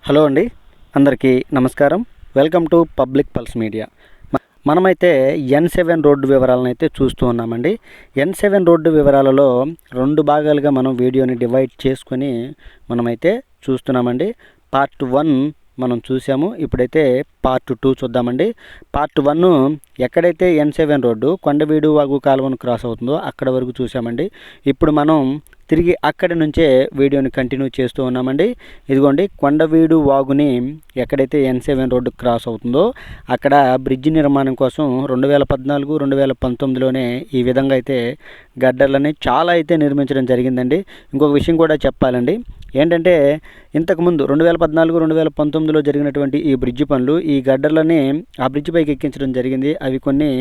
Hello అండి, అందరికీ నమస్కారం. Welcome to public pulse media. మనమైతే N7 రోడ్డు వివరాలను అయితే చూస్తూ ఉన్నామండి. N7 రోడ్డు వివరాలలో రెండు భాగాలుగా మనం వీడియోని డివైడ్ చేసుకొని మనమైతే చూస్తున్నామండి. పార్ట్ 1 మనం చూసాము. ఇప్పుడైతే పార్ట్ 2 చూద్దామండి. పార్ట్ 1 ఎక్కడైతే N7 రోడ్డు కొండవీడు వాగు కాలువను క్రాస్ అవుతుందో అక్కడ వరకు చూసామండి. ఇప్పుడు మనం తిరిగి అక్కడి నుంచే వీడియోని కంటిన్యూ చేస్తూ ఉన్నామండి. ఇదిగోండి, కొండవీడు వాగుని ఎక్కడైతే N7 రోడ్డు క్రాస్ అవుతుందో అక్కడ బ్రిడ్జి నిర్మాణం కోసం 2014, 2019లోనే ఈ విధంగా అయితే గడ్డర్లని చాలా అయితే నిర్మించడం జరిగిందండి. ఇంకొక విషయం కూడా చెప్పాలండి. ఏంటంటే ఇంతకుముందు 2014, 2019లో జరిగినటువంటి ఈ బ్రిడ్జి పనులు, ఈ గడ్డర్లని ఆ బ్రిడ్జి పైకి ఎక్కించడం జరిగింది. అవి కొన్ని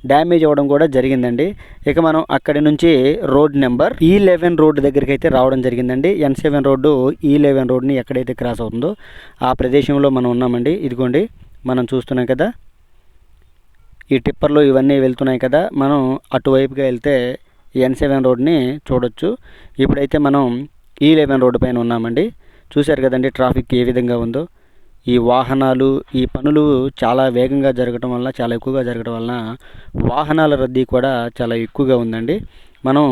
డ్యామేజ్ అవ్వడం కూడా జరిగిందండి. ఇక మనం అక్కడి నుంచి రోడ్ నెంబర్ E11 రోడ్డు దగ్గరికి అయితే రావడం జరిగిందండి. N7 రోడ్డు E11 రోడ్ని ఎక్కడైతే క్రాస్ అవుతుందో ఆ ప్రదేశంలో మనం ఉన్నామండి. ఇదిగోండి, మనం చూస్తున్నాం కదా, ఈ టిప్పర్లు ఇవన్నీ వెళ్తున్నాయి కదా. మనం అటువైపుగా వెళ్తే N7 రోడ్ని చూడొచ్చు. ఇప్పుడైతే మనం E11 రోడ్డు పైన ఉన్నామండి. చూశారు కదండి ట్రాఫిక్ ఏ విధంగా ఉందో. ఈ వాహనాలు, ఈ పనులు చాలా వేగంగా జరగడం వల్ల, చాలా ఎక్కువగా జరగడం వలన వాహనాల రద్దీ కూడా చాలా ఎక్కువగా ఉందండి. మనం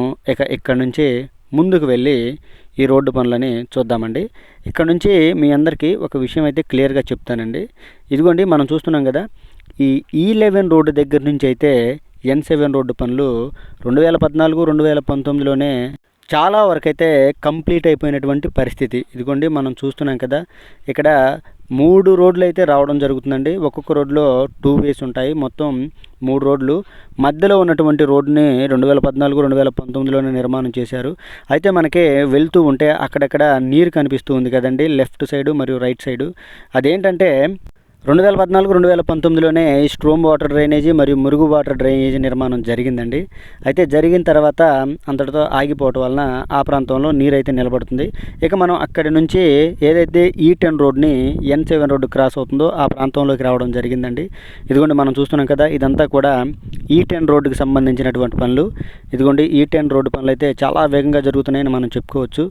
ఇక్కడ నుంచి ముందుకు వెళ్ళి ఈ రోడ్డు పనులని చూద్దామండి. ఇక్కడ నుంచి మీ అందరికీ ఒక విషయం అయితే క్లియర్గా చెప్తానండి. ఇదిగోండి, మనం చూస్తున్నాం కదా, ఈ E11 రోడ్డు దగ్గర నుంచి అయితే N7 రోడ్డు పనులు 2014, 2019లోనే చాలా వరకైతే కంప్లీట్ అయిపోయినటువంటి పరిస్థితి. ఇదిగోండి, మనం చూస్తున్నాం కదా, ఇక్కడ 3 రోడ్లు అయితే రావడం జరుగుతుందండి. ఒక్కొక్క రోడ్లో 2 వేస్ ఉంటాయి. మొత్తం 3 రోడ్లు. మధ్యలో ఉన్నటువంటి రోడ్డుని 2014, 2019లోనే నిర్మాణం చేశారు. అయితే మనకి వెళ్తూ ఉంటే అక్కడక్కడ నీరు కనిపిస్తూ ఉంది కదండి, లెఫ్ట్ సైడు మరియు రైట్ సైడు. అదేంటంటే 2014, 2019లోనే స్ట్రోమ్ వాటర్ డ్రైనేజీ మరియు మురుగు వాటర్ డ్రైనేజీ నిర్మాణం జరిగిందండి. అయితే జరిగిన తర్వాత అంతటితో ఆగిపోవటం వలన ఆ ప్రాంతంలో నీరైతే నిలబడుతుంది. ఇక మనం అక్కడి నుంచి ఏదైతే E10 రోడ్ని N7 రోడ్డు క్రాస్ అవుతుందో ఆ ప్రాంతంలోకి రావడం జరిగిందండి. ఇదిగోండి, మనం చూస్తున్నాం కదా, ఇదంతా కూడా E10 రోడ్డుకి సంబంధించినటువంటి పనులు. ఇదిగోండి, E10 రోడ్డు పనులు అయితే చాలా వేగంగా జరుగుతున్నాయని మనం చెప్పుకోవచ్చు.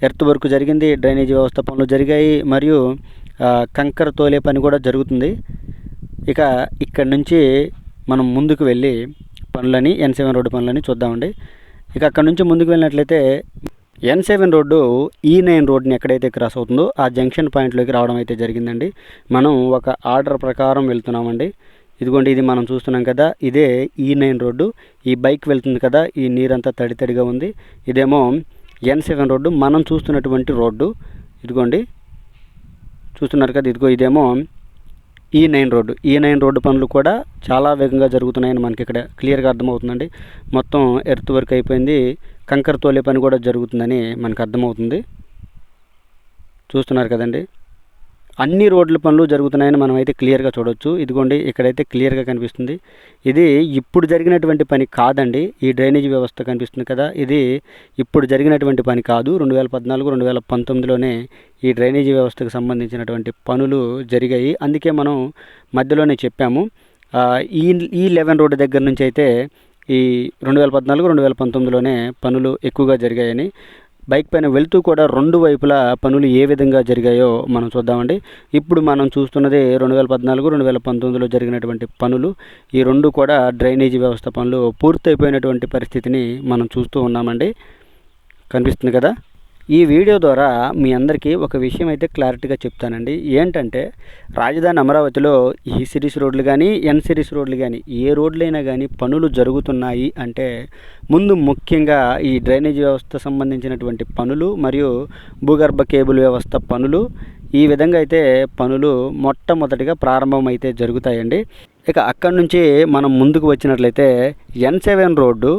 ఎర్త్ వర్క్ జరిగింది, డ్రైనేజీ వ్యవస్థ పనులు జరిగాయి, మరియు కంకర తోలే పని కూడా జరుగుతుంది. ఇక ఇక్కడ నుంచి మనం ముందుకు వెళ్ళి పనులని, N7 రోడ్డు పనులని చూద్దామండి. ఇక అక్కడ నుంచి ముందుకు వెళ్ళినట్లయితే N7 రోడ్డు E9 రోడ్ని ఎక్కడైతే క్రాస్ అవుతుందో ఆ జంక్షన్ పాయింట్లోకి రావడం అయితే జరిగిందండి. మనం ఒక ఆర్డర్ ప్రకారం వెళ్తున్నామండి. ఇదిగోండి, ఇది మనం చూస్తున్నాం కదా, ఇదే E9 రోడ్డు. ఈ బైక్ వెళ్తుంది కదా, ఈ నీరంతా తడితడిగా ఉంది. ఇదేమో N7 రోడ్డు, మనం చూస్తున్నటువంటి రోడ్డు. ఇదిగోండి, చూస్తున్నారు కదా, ఇదేమో E9 రోడ్డు. E9 రోడ్డు పనులు కూడా చాలా వేగంగా జరుగుతున్నాయని మనకి ఇక్కడ క్లియర్గా అర్థమవుతుందండి. మొత్తం ఎర్త్ వర్క్ అయిపోయింది, కంకర తోలే పని కూడా జరుగుతుందని మనకు అర్థమవుతుంది. చూస్తున్నారు కదండి, అన్ని రోడ్ల పనులు జరుగుతున్నాయని మనం అయితే క్లియర్గా చూడవచ్చు. ఇదిగోండి, ఇక్కడైతే క్లియర్గా కనిపిస్తుంది. ఇది ఇప్పుడు జరిగినటువంటి పని కాదండి. ఈ డ్రైనేజీ వ్యవస్థ కనిపిస్తుంది కదా, ఇది ఇప్పుడు జరిగినటువంటి పని కాదు. 2014, 2019లోనే ఈ డ్రైనేజీ వ్యవస్థకు సంబంధించినటువంటి పనులు జరిగాయి. అందుకే మనం మధ్యలోనే చెప్పాము, E11 రోడ్డు దగ్గర నుంచి అయితే ఈ 2014, 2019లోనే పనులు ఎక్కువగా జరిగాయని. బైక్ పైన వెళ్తూ కూడా రెండు వైపులా పనులు ఏ విధంగా జరిగాయో మనం చూద్దామండి. ఇప్పుడు మనం చూస్తున్నది 2014, 2019లో జరిగినటువంటి పనులు. ఈ రెండు కూడా డ్రైనేజీ వ్యవస్థ పనులు పూర్తయిపోయినటువంటి పరిస్థితిని మనం చూస్తూ ఉన్నామండి. కనిపిస్తుంది కదా. ఈ వీడియో ద్వారా మీ అందరికీ ఒక విషయం అయితే క్లారిటీగా చెప్తానండి. ఏంటంటే రాజధాని అమరావతిలో ఈ సిరీస్ రోడ్లు కానీ, N సిరీస్ రోడ్లు కానీ, ఏ రోడ్లైనా కానీ పనులు జరుగుతున్నాయి అంటే ముందు ముఖ్యంగా ఈ డ్రైనేజ్ వ్యవస్థ సంబంధించినటువంటి పనులు మరియు భూగర్భ కేబుల్ వ్యవస్థ పనులు, ఈ విధంగా అయితే పనులు మొట్టమొదటిగా ప్రారంభం అయితే జరుగుతాయండి. ఇక అక్కడి నుంచి మనం ముందుకు వచ్చినట్లయితే N7 రోడ్డు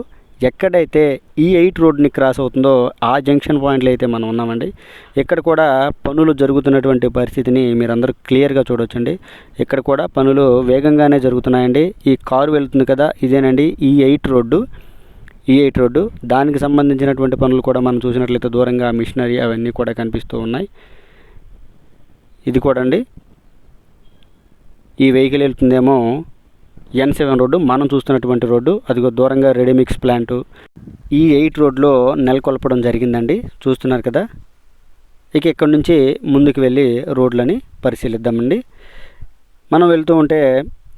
ఎక్కడైతే E8 రోడ్ని క్రాస్ అవుతుందో ఆ జంక్షన్ పాయింట్లో అయితే మనం ఉన్నామండి. ఇక్కడ కూడా పనులు జరుగుతున్నటువంటి పరిస్థితిని మీరందరూ క్లియర్గా చూడవచ్చండి. ఇక్కడ కూడా పనులు వేగంగానే జరుగుతున్నాయండి. ఈ కారు వెళ్తుంది కదా, ఇదేనండి E8 రోడ్డు. E8 రోడ్డు, దానికి సంబంధించినటువంటి పనులు కూడా మనం చూసినట్లయితే దూరంగా మిషనరీ అవన్నీ కూడా కనిపిస్తూ ఉన్నాయి. ఇది కూడా అండి, ఈ వెహికల్ వెళ్తుందేమో N7 రోడ్డు, మనం చూస్తున్నటువంటి రోడ్డు. అదిగో దూరంగా రెడీమిక్స్ ప్లాంటు. E8 రోడ్లో నెలకొల్పడం జరిగిందండి, చూస్తున్నారు కదా. ఇక ఇక్కడ నుంచి ముందుకు వెళ్ళి రోడ్లని పరిశీలిద్దామండి. మనం వెళ్తూ ఉంటే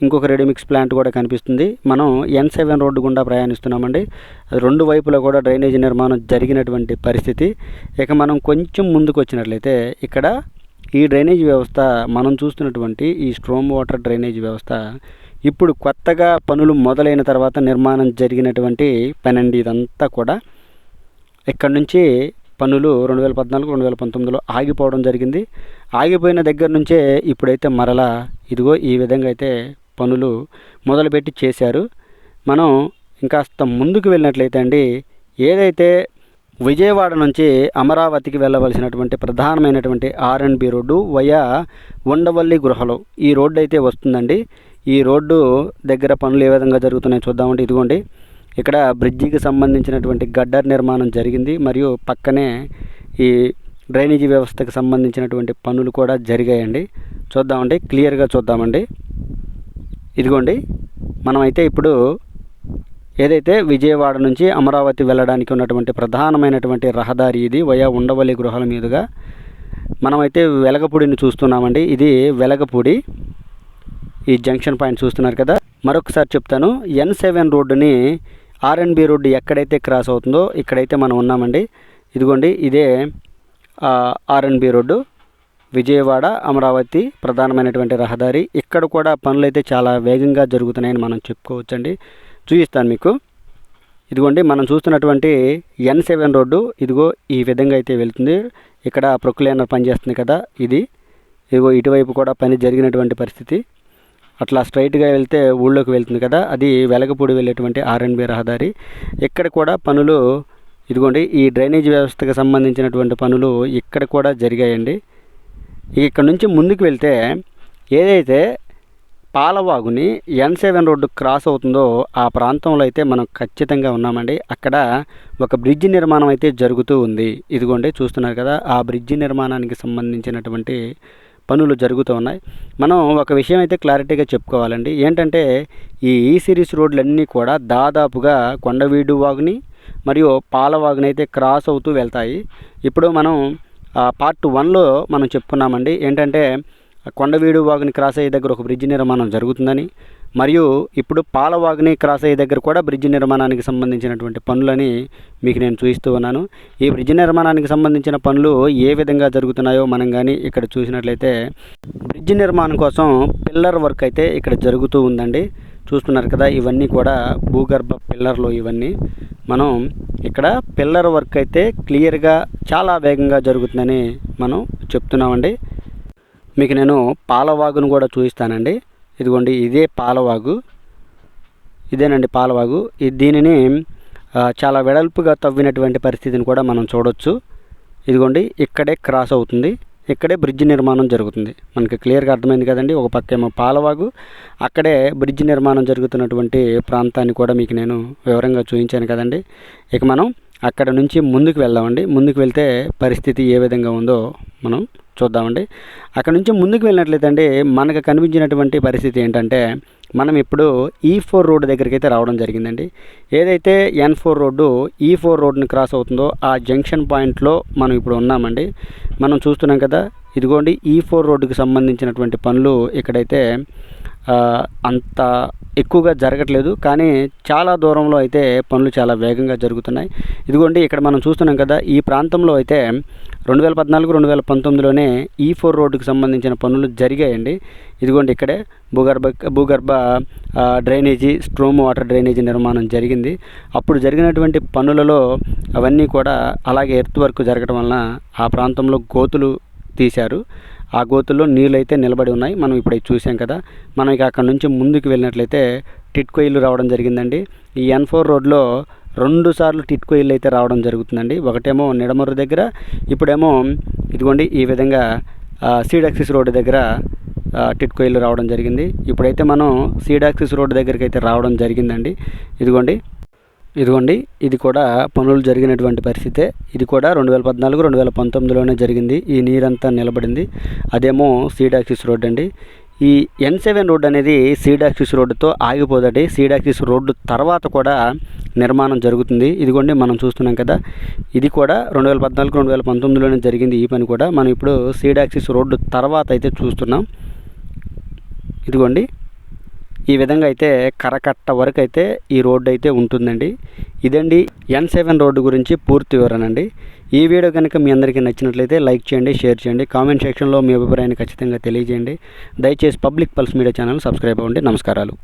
ఇంకొక రెడీమిక్స్ ప్లాంట్ కూడా కనిపిస్తుంది. మనం N7 రోడ్డు గుండా ప్రయాణిస్తున్నామండి. అది రెండు వైపులా కూడా డ్రైనేజీ నిర్మాణం జరిగినటువంటి పరిస్థితి. ఇక మనం కొంచెం ముందుకు వచ్చినట్లయితే ఇక్కడ ఈ డ్రైనేజీ వ్యవస్థ, మనం చూస్తున్నటువంటి ఈ స్ట్రోమ్ వాటర్ డ్రైనేజీ వ్యవస్థ ఇప్పుడు కొత్తగా పనులు మొదలైన తర్వాత నిర్మాణం జరిగినటువంటి పని అండి. ఇదంతా కూడా ఇక్కడ నుంచి పనులు 2014, 2019లో ఆగిపోవడం జరిగింది. ఆగిపోయిన దగ్గర నుంచే ఇప్పుడైతే మరలా ఇదిగో ఈ విధంగా అయితే పనులు మొదలుపెట్టి చేశారు. మనం ఇంకాస్త ముందుకు వెళ్ళినట్లయితే అండి, ఏదైతే విజయవాడ నుంచి అమరావతికి వెళ్ళవలసినటువంటి ప్రధానమైనటువంటి R&B రోడ్డు వయా ఉండవల్లి గృహలో ఈ రోడ్డు అయితే వస్తుందండి. ఈ రోడ్డు దగ్గర పనులు ఏ విధంగా జరుగుతున్నాయో చూద్దామంటే, ఇదిగోండి ఇక్కడ బ్రిడ్జికి సంబంధించినటువంటి గడ్డర్ నిర్మాణం జరిగింది. మరియు పక్కనే ఈ డ్రైనేజీ వ్యవస్థకు సంబంధించినటువంటి పనులు కూడా జరిగాయండి. చూద్దామండి, క్లియర్గా చూద్దామండి. ఇదిగోండి మనమైతే ఇప్పుడు ఏదైతే విజయవాడ నుంచి అమరావతి వెళ్ళడానికి ఉన్నటువంటి ప్రధానమైనటువంటి రహదారి ఇది వయా ఉండవల్లి గృహాల మీదుగా మనమైతే వెలగపూడిని చూస్తున్నామండి. ఇది వెలగపూడి, ఈ జంక్షన్ పాయింట్ చూస్తున్నారు కదా. మరొకసారి చెప్తాను, N7 రోడ్డుని R&B రోడ్డు ఎక్కడైతే క్రాస్ అవుతుందో ఇక్కడైతే మనం ఉన్నామండి. ఇదిగోండి ఇదే R&B రోడ్డు, విజయవాడ అమరావతి ప్రధానమైనటువంటి రహదారి. ఇక్కడ కూడా పనులు అయితే చాలా వేగంగా జరుగుతున్నాయని మనం చెప్పుకోవచ్చండి. చూపిస్తాను మీకు. ఇదిగోండి మనం చూస్తున్నటువంటి N7 రోడ్డు ఇదిగో ఈ విధంగా అయితే వెళ్తుంది. ఇక్కడ ప్రొక్లైనర్ పనిచేస్తుంది కదా, ఇదిగో ఇటువైపు కూడా పని జరిగినటువంటి పరిస్థితి. అట్లా స్ట్రైట్గా వెళ్తే ఊళ్ళోకి వెళ్తుంది కదా, అది వెలగపూడి వెళ్ళేటువంటి R&B రహదారి. ఇక్కడ కూడా పనులు ఇదిగోండి ఈ డ్రైనేజ్ వ్యవస్థకు సంబంధించినటువంటి పనులు ఇక్కడ కూడా జరిగాయండి. ఇక్కడ నుంచి ముందుకు వెళ్తే ఏదైతే పాలవాగుని N7 రోడ్డు క్రాస్ అవుతుందో ఆ ప్రాంతంలో అయితే మనం ఖచ్చితంగా ఉన్నామండి. అక్కడ ఒక బ్రిడ్జి నిర్మాణం అయితే జరుగుతూ ఉంది. ఇదిగోండి చూస్తున్నారు కదా, ఆ బ్రిడ్జి నిర్మాణానికి సంబంధించినటువంటి పనులు జరుగుతూ ఉన్నాయి. మనం ఒక విషయం అయితే క్లారిటీగా చెప్పుకోవాలండి. ఏంటంటే ఈ సిరీస్ రోడ్లన్నీ కూడా దాదాపుగా కొండవీడు వాగుని మరియు పాలవాగుని అయితే క్రాస్ అవుతూ వెళ్తాయి. ఇప్పుడు మనం పార్ట్ 1లో మనం చెప్పుకున్నామండి. ఏంటంటే కొండవీడు వాగుని క్రాస్ అయ్యే దగ్గర ఒక బ్రిడ్జి నిర్మాణం జరుగుతుందని, మరియు ఇప్పుడు పాలవాగుని క్రాస్ అయ్యే దగ్గర కూడా బ్రిడ్జి నిర్మాణానికి సంబంధించినటువంటి పనులని మీకు నేను చూపిస్తూ ఉన్నాను. ఈ బ్రిడ్జి నిర్మాణానికి సంబంధించిన పనులు ఏ విధంగా జరుగుతున్నాయో మనం కానీ ఇక్కడ చూసినట్లయితే బ్రిడ్జి నిర్మాణం కోసం పిల్లర్ వర్క్ అయితే ఇక్కడ జరుగుతూ ఉందండి. చూస్తున్నారు కదా, ఇవన్నీ కూడా భూగర్భ పిల్లర్లు. ఇవన్నీ మనం ఇక్కడ పిల్లర్ వర్క్ అయితే క్లియర్గా చాలా వేగంగా జరుగుతుందని మనం చెప్తున్నామండి. మీకు నేను పాలవాగును కూడా చూపిస్తానండి. ఇదిగోండి ఇదే పాలవాగు, ఇదేనండి పాలవాగు. దీనిని చాలా వెడల్పుగా తవ్వినటువంటి పరిస్థితిని కూడా మనం చూడొచ్చు. ఇదిగోండి ఇక్కడే క్రాస్ అవుతుంది, ఇక్కడే బ్రిడ్జి నిర్మాణం జరుగుతుంది. మనకి క్లియర్గా అర్థమైంది కదండి. ఒక పక్కేమో పాలవాగు, అక్కడే బ్రిడ్జి నిర్మాణం జరుగుతున్నటువంటి ప్రాంతాన్ని కూడా మీకు నేను వివరంగా చూపించాను కదండి. ఇక మనం అక్కడ నుంచి ముందుకు వెళ్దామండి. ముందుకు వెళ్తే పరిస్థితి ఏ విధంగా ఉందో మనం చూద్దామండి. అక్కడ నుంచి ముందుకు వెళ్ళినట్లయితే అండి మనకు కనిపించినటువంటి పరిస్థితి ఏంటంటే, మనం ఇప్పుడు E4 రోడ్డు దగ్గరికి అయితే రావడం జరిగిందండి. ఏదైతే N4 రోడ్డు E4 రోడ్డుని క్రాస్ అవుతుందో ఆ జంక్షన్ పాయింట్లో మనం ఇప్పుడు ఉన్నామండి. మనం చూస్తున్నాం కదా, ఇదిగోండి E4 రోడ్డుకి సంబంధించినటువంటి పనులు ఇక్కడైతే అంత ఎక్కువగా జరగట్లేదు, కానీ చాలా దూరంలో అయితే పనులు చాలా వేగంగా జరుగుతున్నాయి. ఇదిగోండి ఇక్కడ మనం చూస్తున్నాం కదా, ఈ ప్రాంతంలో అయితే 2014, 2019లోనే E4 రోడ్డుకి సంబంధించిన పనులు జరిగాయండి. ఇదిగోండి ఇక్కడే భూగర్భ డ్రైనేజీ, స్ట్రోమ్ వాటర్ డ్రైనేజీ నిర్మాణం జరిగింది. అప్పుడు జరిగినటువంటి పనులలో అవన్నీ కూడా అలాగే ఎర్త్ వర్క్ జరగడం వలన ఆ ప్రాంతంలో గోతులు తీశారు. ఆ గోతుల్లో నీళ్ళు అయితే నిలబడి ఉన్నాయి. మనం ఇప్పుడు చూసాం కదా. మనం ఇక అక్కడ నుంచి ముందుకు వెళ్ళినట్లయితే టిట్కో ఇల్లు రావడం జరిగిందండి. ఈ N4 రోడ్లో 2 సార్లు టిట్కో ఇల్లు అయితే రావడం జరుగుతుందండి. ఒకటేమో నిడమర్రు దగ్గర, ఇప్పుడేమో ఇదిగోండి ఈ విధంగా సీడాక్సిస్ రోడ్డు దగ్గర టిట్కో ఇల్లు రావడం జరిగింది. ఇప్పుడైతే మనం సీడాక్సిస్ రోడ్డు దగ్గరికి అయితే రావడం జరిగిందండి. ఇదిగోండి ఇది కూడా పనులు జరిగినటువంటి పరిస్థితే. ఇది కూడా 2014, 2019లోనే జరిగింది. ఈ నీరంతా నిలబడింది. అదేమో సీడాక్సిస్ రోడ్ అండి. ఈ N7 రోడ్డు అనేది సీడ్ యాక్సిస్ రోడ్డుతో ఆగిపోదండి. సీడ్ యాక్సిస్ రోడ్డు తర్వాత కూడా నిర్మాణం జరుగుతుంది. ఇదిగోండి మనం చూస్తున్నాం కదా, ఇది కూడా 2014 2019లోనే జరిగింది. ఈ పని కూడా మనం ఇప్పుడు సీడ్ యాక్సిస్ రోడ్డు తర్వాత అయితే చూస్తున్నాం. ఇదిగోండి ఈ విధంగా అయితే కరకట్ట వరకు అయితే ఈ రోడ్డు అయితే ఉంటుందండి. ఇదండి N7 రోడ్డు గురించి పూర్తి వివరణ అండి. ఈ వీడియో కనుక మీ అందరికీ నచ్చినట్లయితే లైక్ చేయండి, షేర్ చేయండి, కామెంట్ సెక్షన్లో మీ అభిప్రాయాన్ని ఖచ్చితంగా తెలియజేయండి. దయచేసి public pulse media channel subscribe అవ్వండి. నమస్కారాలు.